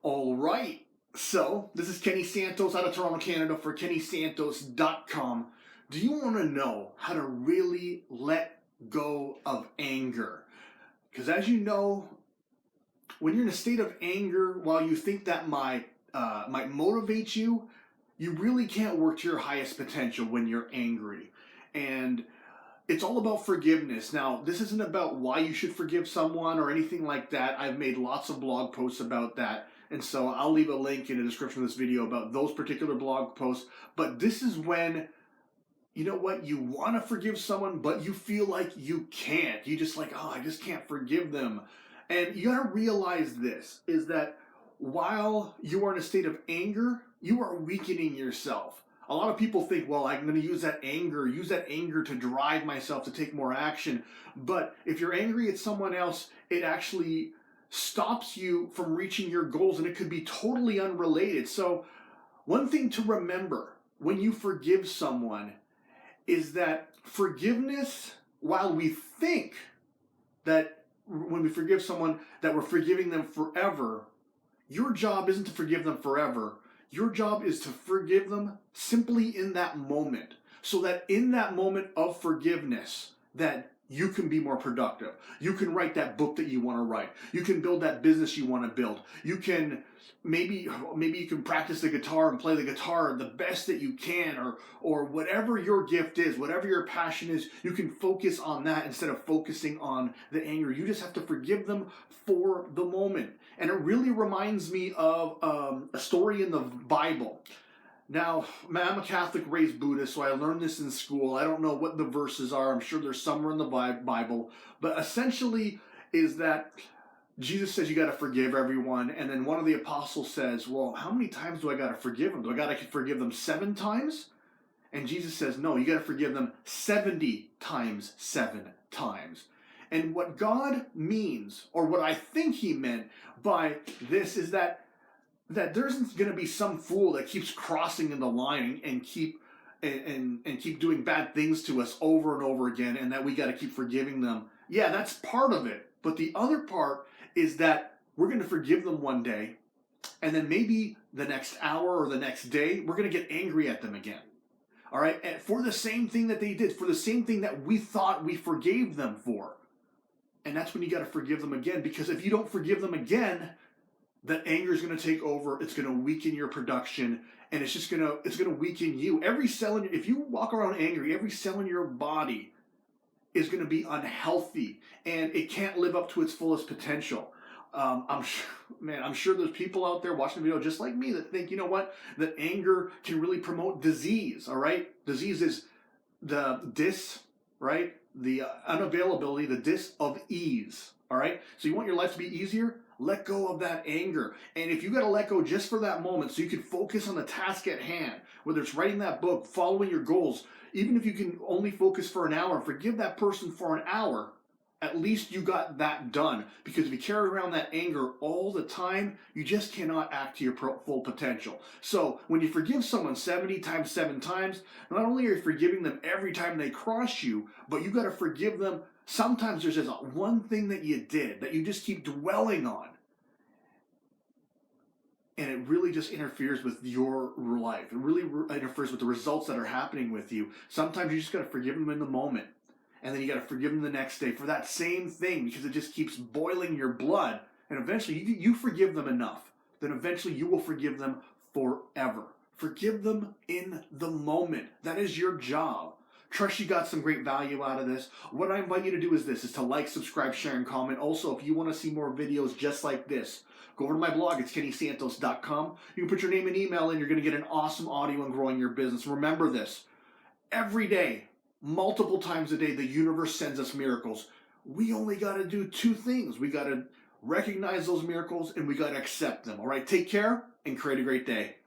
All right. So, this is Kenny Santos out of Toronto, Canada for KennySantos.com. Do you want to know how to really let go of anger? Because as you know, when you're in a state of anger, while you think that might motivate you, you really can't work to your highest potential when you're angry. And it's all about forgiveness. Now, this isn't about why you should forgive someone or anything like that. I've made lots of blog posts about that. And so I'll leave a link in the description of this video about those particular blog posts. But this is when, you know what, you want to forgive someone, but you feel like you can't. You just like, oh, I just can't forgive them. And you got to realize this, is that while you are in a state of anger, you are weakening yourself. A lot of people think, well, I'm going to use that anger to drive myself to take more action. But if you're angry at someone else, it actually stops you from reaching your goals, and it could be totally unrelated. So one thing to remember when you forgive someone is that forgiveness, while we think that when we forgive someone that we're forgiving them forever, your job isn't to forgive them forever. Your job is to forgive them simply in that moment, so that in that moment of forgiveness, that you can be more productive. You can write that book that you want to write. You can build that business you want to build. You can maybe you can practice the guitar and play the guitar the best that you can, or whatever your gift is, whatever your passion is, you can focus on that instead of focusing on the anger. You just have to forgive them for the moment. And it really reminds me of a story in the Bible. Now, I'm a Catholic raised Buddhist, so I learned this in school. I don't know what the verses are. I'm sure there's somewhere in the Bible. But essentially is that Jesus says you got to forgive everyone. And then one of the apostles says, well, how many times do I got to forgive them? Do I got to forgive them 7 times? And Jesus says, no, you got to forgive them 70 times 7 times. And what God means, or what I think he meant by this, is that there isn't going to be some fool that keeps crossing in the line and keep doing bad things to us over and over again, and that we got to keep forgiving them. Yeah, that's part of it. But the other part is that we're going to forgive them one day, and then maybe the next hour or the next day, we're going to get angry at them again. All right? And for the same thing that they did, for the same thing that we thought we forgave them for. And that's when you got to forgive them again, because if you don't forgive them again, that anger is going to take over. It's going to weaken your production, and it's going to weaken you. Every cell if you walk around angry, every cell in your body is going to be unhealthy, and it can't live up to its fullest potential. I'm sure there's people out there watching the video just like me that think, you know what, that anger can really promote disease. All right, disease is the right? The unavailability, the dis-of-ease, all right? So you want your life to be easier? Let go of that anger. And if you got to let go just for that moment so you can focus on the task at hand, whether it's writing that book, following your goals, even if you can only focus for an hour, forgive that person for an hour, at least you got that done. Because if you carry around that anger all the time, you just cannot act to your full potential. So when you forgive someone 70 times, 7 times, not only are you forgiving them every time they cross you, but you got to forgive them. Sometimes there's just one thing that you did that you just keep dwelling on. And it really just interferes with your life. It really interferes with the results that are happening with you. Sometimes you just got to forgive them in the moment. And then you got to forgive them the next day for that same thing, because it just keeps boiling your blood. And eventually you forgive them enough. Then eventually you will forgive them forever. Forgive them in the moment. That is your job. Trust you got some great value out of this. What I invite you to do is to like, subscribe, share, and comment. Also, if you want to see more videos just like this, go over to my blog. It's KennySantos.com. You can put your name and email in. You're going to get an awesome audio on growing your business. Remember this. Every day, multiple times a day, the universe sends us miracles. We only got to do 2 things. We got to recognize those miracles, and we got to accept them. All right, take care and create a great day.